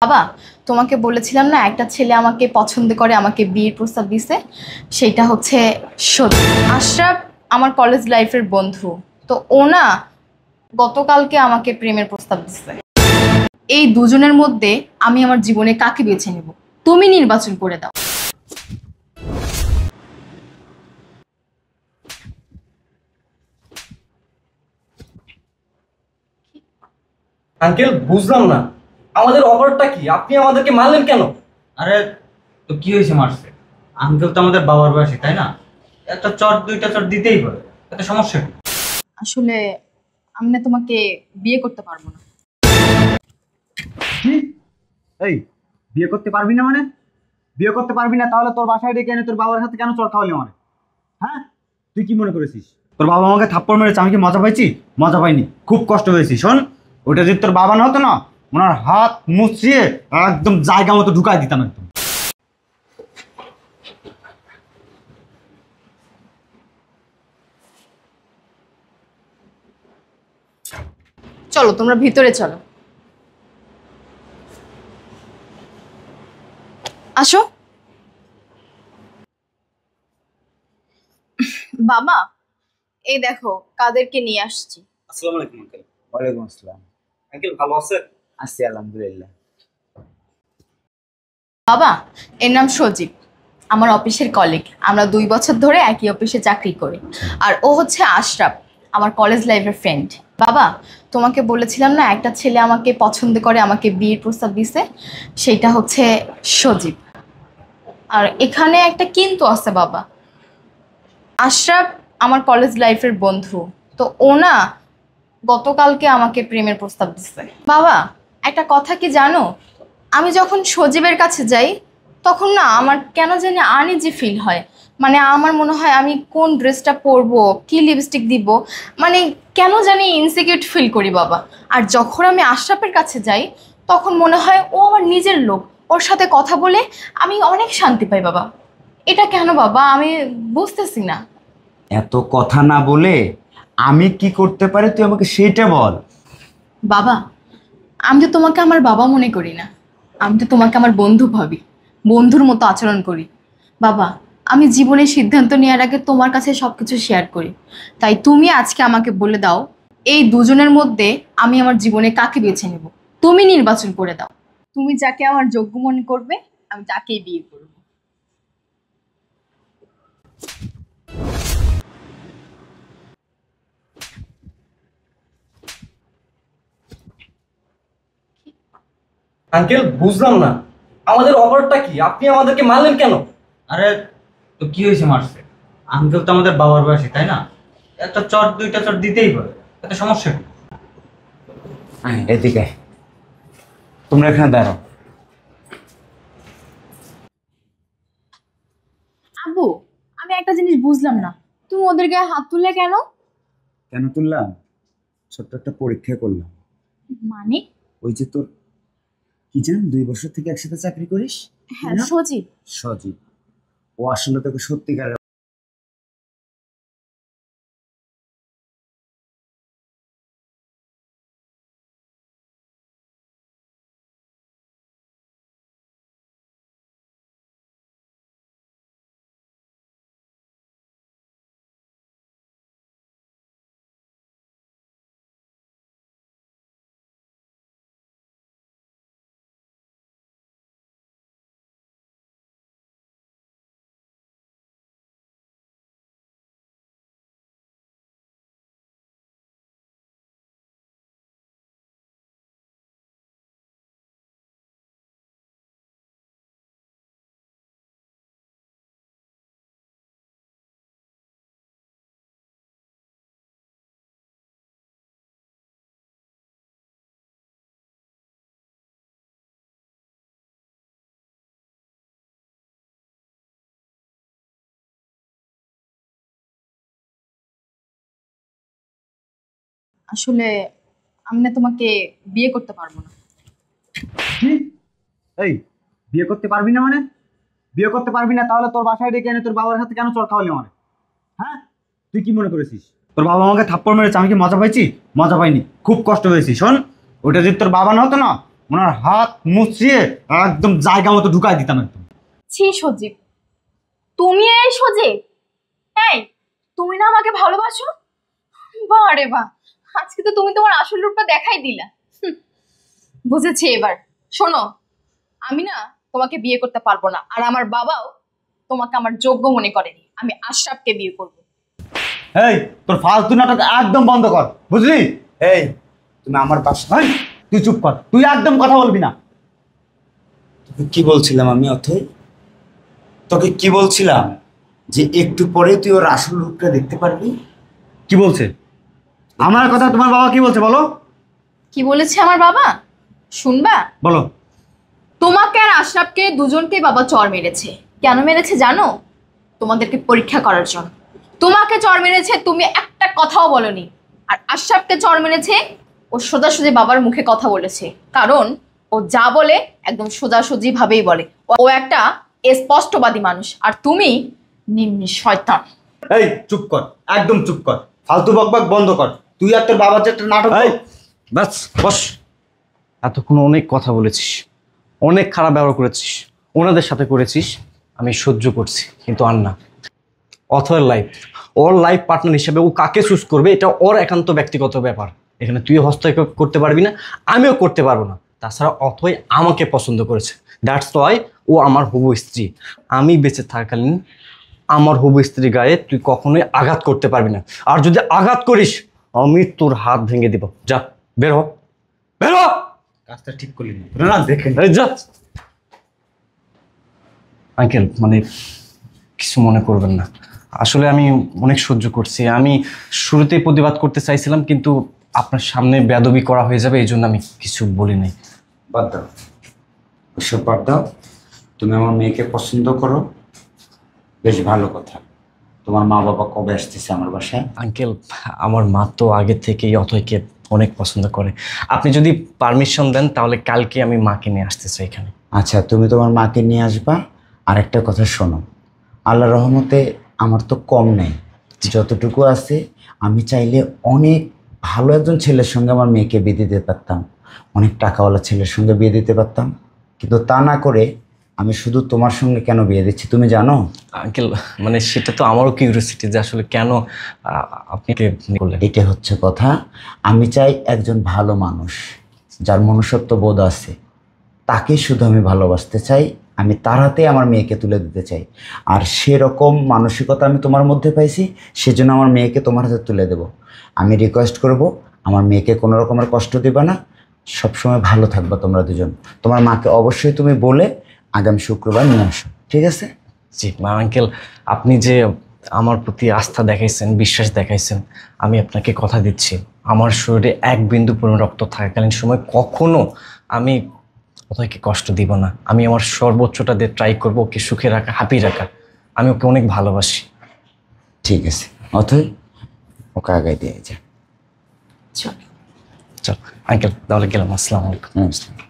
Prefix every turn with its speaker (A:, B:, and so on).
A: বাবা, তোমাকে বলেছিলাম না একটা ছেলে আমাকে পছন্দ করে, আমাকে বিয়ের প্রস্তাব দিছে। সেটা হচ্ছে সত্যি। আশরাফ আমার কলেজ লাইফের বন্ধু। তো ও না গতকালকে আমাকে প্রেমের প্রস্তাব দিছে। এই দুজনের মধ্যে আমি আমার জীবনে কাকে বেছে নেব, তুমি নির্বাচন করে দাও।
B: আঙ্কেল বুঝলাম না, আমাদের অফারটা কি? আপনি আমাদেরকে মারলেন কেন?
C: আরে তো কি হয়েছে মারছে? আঙ্কেল তো আমাদের বাবার বয়সী, তাই না? একটা চট দুইটা চট দিতেই পারে, এত সমস্যা কি?
A: আসলে আমি না তোমাকে বিয়ে করতে পারবো না।
D: কি? এই, বিয়ে করতে পারবি না মানে? বিয়ে করতে পারবি না তাহলে তোর বাসায় ডেকে এনে তোর বাবার হাতে কেন চড় খাওয়ালি আমার? হ্যাঁ, তুই কি মনে করেছিস তোর বাবা আমাকে থাপ্পড় মেরেছে আমি কি মজা পাইছি? মজা পাইনি, খুব কষ্ট হয়েছি। শোন, ওটা যদি তোর বাবা না হতো না, ওনার হাত মুচড়িয়ে একদম জায়গা মতো ঢুকাই দিতাম একদম।
A: চলো তোমরা ভিতরে চলো, আসো। বাবা, এই দেখো কাদেরকে নিয়ে আসছি।
B: আসসালামু আলাইকুম আঙ্কেল।
D: ওয়ালাইকুম আসসালাম।
B: আঙ্কেল ভালো আছেন?
D: আছি আলহামদুলিল্লাহ।
A: বাবা, এর নাম সজীব, আমার অফিসের কলিগ। আমরা 2 বছর ধরে একই অফিসে চাকরি করি। আর ও হচ্ছে আশরাফ, আমার কলেজ লাইফের ফ্রেন্ড। বাবা, তোমাকে বলেছিলাম না একটা ছেলে আমাকে পছন্দ করে, আমাকে বিয়ের প্রস্তাব দিছে। সেটা হচ্ছে সজীব। আর এখানে একটা কিন্তু আছে বাবা। আশরাফ আমার কলেজ লাইফের বন্ধু। তো ও না গতকালকে আমাকে প্রেমের প্রস্তাব দিচ্ছে। বাবা, একটা কথা কি জানো, আমি যখন সজীবের কাছে যাই তখন না আমার কেন জানি আনইজি ফিল হয়। মানে আমার মনে হয় আমি কোন ড্রেসটা পরবো, কি লিপস্টিক দিব, মানে কেন জানি ইনসিকিউর ফিল করি বাবা। আর যখন আমি আশরাফের কাছে যাই তখন মনে হয় ও আমার নিজের লোক, ওর সাথে কথা বলে আমি অনেক শান্তি পাই বাবা। এটা কেন বাবা, আমি বুঝতেছি না।
D: এত কথা না বলে আমি কি করতে পারি তুই আমাকে সেইটা বল।
A: বাবা, আমি তো তোমাকে আমার বাবা মনে করি না, আমি তো তোমাকে আমার বন্ধু ভাবি, বন্ধুর মতো আচরণ করি। বাবা, আমি জীবনের সিদ্ধান্ত নেওয়ার আগে তোমার কাছে সব কিছু শেয়ার করি। তাই তুমি আজকে আমাকে বলে দাও এই দুজনের মধ্যে আমি আমার জীবনে কাকে বেছে নেব, তুমি নির্বাচন করে দাও। তুমি যাকে আমার যোগ্য মনে করবে আমি তাকেই বিয়ে করব।
B: আঙ্কেল বুঝলাম না, আমাদের অফারটা কি? আপনি আমাদেরকে মারলেন কেন?
C: আরে তো কি হয়েছে মারছে? আঙ্কেল তো আমাদের বাবার বয়সী, তাই না? একটা চট দুইটা চট দিতেই পারে, এত সমস্যা কি?
D: এদিকে তোমরা এখানে দাঁড়াও।
A: আব্বু, আমি একটা জিনিস বুঝলাম না, তুমি ওদের গায়ে হাত তুললে কেন?
D: কেন তুললাম? ছোট্ট একটা পরীক্ষা করলাম।
A: মানে?
D: ওই যে তোর কি জান 2 বছর থেকে একসাথে চাকরি করিস,
A: হ্যাঁ, সজীব।
D: সজীব, ও আসলে তোকে সত্যিকার
A: আসলে আমি না তোমাকে বিয়ে করতে পারবো না।
D: কি? এই, বিয়ে করতে পারবি না মানে? বিয়ে করতে পারবি না তাহলে তোর বাসায় ডেকে এনে তোর বাবার হাতে কেন চড় খাওয়ালি আমার? হ্যাঁ, তুই কি মনে করেছিস তোর বাবা আমাকে থাপ্পড় মেরেছে আমি কি মজা পাইছি? মজা পাইনি, খুব কষ্ট হয়েছি। শোন, ওটা যদি তোর বাবা না হতো না, ওনার হাত মুচড়িয়ে একদম জায়গা মতো ঢুকাই দিতাম একদম।
A: ছি সজীব, তুমি এই সজীব? এই, তুমি না আমাকে ভালোবাসো? বাহ রে বাহ, আজকে তো তুমি তোমার আসল রূপটা দেখাই দিলা। বুঝেছি এবার। শোনো, আমি না তোমাকে বিয়ে করতে পারবো না, আর আমার বাবাও তোমাকে আমার যোগ্য মনে করেনি। আমি আশরাফকে বিয়ে করব।
D: এই তোর ফালতু নাটক একদম বন্ধ কর, বুঝলি?
E: এই তুমি আমার বাসা
D: এই, তুই চুপ কর, তুই একদম কথা বলবি না।
E: কি বলছিলাম আমি অথই? তোকে কি বলছিলাম যে একটু পরে তুই ওর আসল রূপটা দেখতে পারবি।
D: কি বলছে? আমার কথা তোমার বাবা কি বলছে বলো?
A: কি বলেছে আমার বাবা শুনবা?
D: বলো।
A: তোমাকে আর আশরাফকে দুজনকেই বাবা চড় মেরেছে। কেন মেরেছে জানো? তোমাদেরকে পরীক্ষা করার জন্য। তোমাকে চড় মেরেছে, তুমি একটা কথাও বলনি। আর আশরাফকে চড় মেরেছে, ও সোজাসুজি বাবার মুখে কথা বলেছে। কারণ ও যা বলে একদম সোজাসুজি ভাবেই বলে। ও একটা স্পষ্টবাদী মানুষ, আর তুমি নিম্নি শয়তান।
D: এই চুপ কর, একদম চুপ কর, ফালতু বকবক বন্ধ কর। তুই আর তোর বাবার যে একটা নাটক।
B: এই বাস বস, এতক্ষণ অনেক কথা বলেছিস, অনেক খারাপ ব্যবহার করেছিস, ওনাদের সাথে করেছিস, আমি সহ্য করছি, কিন্তু আর না। অথয়ের লাইফ, ওর লাইফ পার্টনার হিসেবে ও কাকে চুজ করবে এটা ওর একান্ত ব্যক্তিগত ব্যাপার। এখানে তুইও হস্তক্ষেপ করতে পারবি না, আমিও করতে পারবো না। তাছাড়া অথয় আমাকে পছন্দ করেছে, দ্যাটস ওয়াই ও আমার হবু স্ত্রী। আমি বেঁচে থাকাকালীন আমার হবু স্ত্রী গায়ে তুই কখনোই আঘাত করতে পারবি না, আর যদি আঘাত করিস আমি তোর হাত ভেঙে দিব। যা, বের হ, বের হ।
D: কাজটা ঠিক করলি না, তোরা না দেখে নে।
B: এই যা। আঙ্কেল, মানে কিছু মনে করবেন না, আসলে আমি অনেক সহ্য করছি। আমি শুরুতেই প্রতিবাদ করতে চাইছিলাম, কিন্তু আপনার সামনে বেয়াদবি করা হয়ে যাবে এই জন্য আমি কিছু বলি নাই।
E: বাদ দাও, ওসব বাদ দাও। তুমি আমার মেয়েকে পছন্দ করো, বেশ ভালো কথা। তোমার মা বাবা কবে আসতেছে আমার বাসায়?
B: আঙ্কেল, আমার মা তো আগে থেকেই অথয়কে অনেক পছন্দ করে। আপনি যদি পারমিশন দেন তাহলে কালকে আমি মাকে নিয়ে আসতে চাই এখানে।
E: আচ্ছা, তুমি তোমার মাকে নিয়ে আসবা। আর একটা কথা শোনো, আল্লাহ রহমতে আমার তো কম নেই, যতটুকু আছে আমি চাইলে অনেক ভালো একজন ছেলের সঙ্গে আমার মেয়েকে বিয়ে দিতে পারতাম, অনেক টাকাওয়ালা ছেলের সঙ্গে বিয়ে দিতে পারতাম, কিন্তু তা না করে আমি শুধু তোমার সঙ্গে কেন বিয়ে দিচ্ছি তুমি জানো?
B: আঙ্কেল, মানে সেটা তো আমারও কিউরিওসিটি যে আসলে কেন আপনাকে বললেন।
E: এটা হচ্ছে কথা। আমি চাই একজন ভালো মানুষ যার মনুষ্যত্ব বোধ আছে, তাকে শুধু আমি ভালোবাসতে চাই। আমি তার হাতে আমার মেয়েকে তুলে দিতে চাই। আর সেরকম মানসিকতা আমি তোমার মধ্যে পাইছি, সেজন্য আমার মেয়েকে তোমার হাতে তুলে দেব। আমি রিকোয়েস্ট করব, আমার মেয়েকে কোনো রকমের কষ্ট দিবা না, সবসময় ভালো থাকবা তোমরা দুজন। তোমার মাকে অবশ্যই তুমি বলে আগামী শুক্রবার নিয়ে আসো, ঠিক আছে?
B: জি আঙ্কেল, আপনি যে আমার প্রতি আস্থা দেখাইছেন, বিশ্বাস দেখাইছেন, আমি আপনাকে কথা দিচ্ছি আমার শরীরে এক বিন্দু পরিমাণ রক্ত থাকাকালীন সময় কখনো আমি ওকে কষ্ট দিব না। আমি আমার সর্বোচ্চটা দিয়ে ট্রাই করবো ওকে সুখে রাখা, হ্যাপি রাখা। আমি ওকে অনেক ভালোবাসি।
E: ঠিক আছে অথই, ওকে আগায় দিয়ে যা।
A: চল।
B: চল আঙ্কেল, তাহলে গেলাম। আসসালামু আলাইকুম।
E: নমস্কার।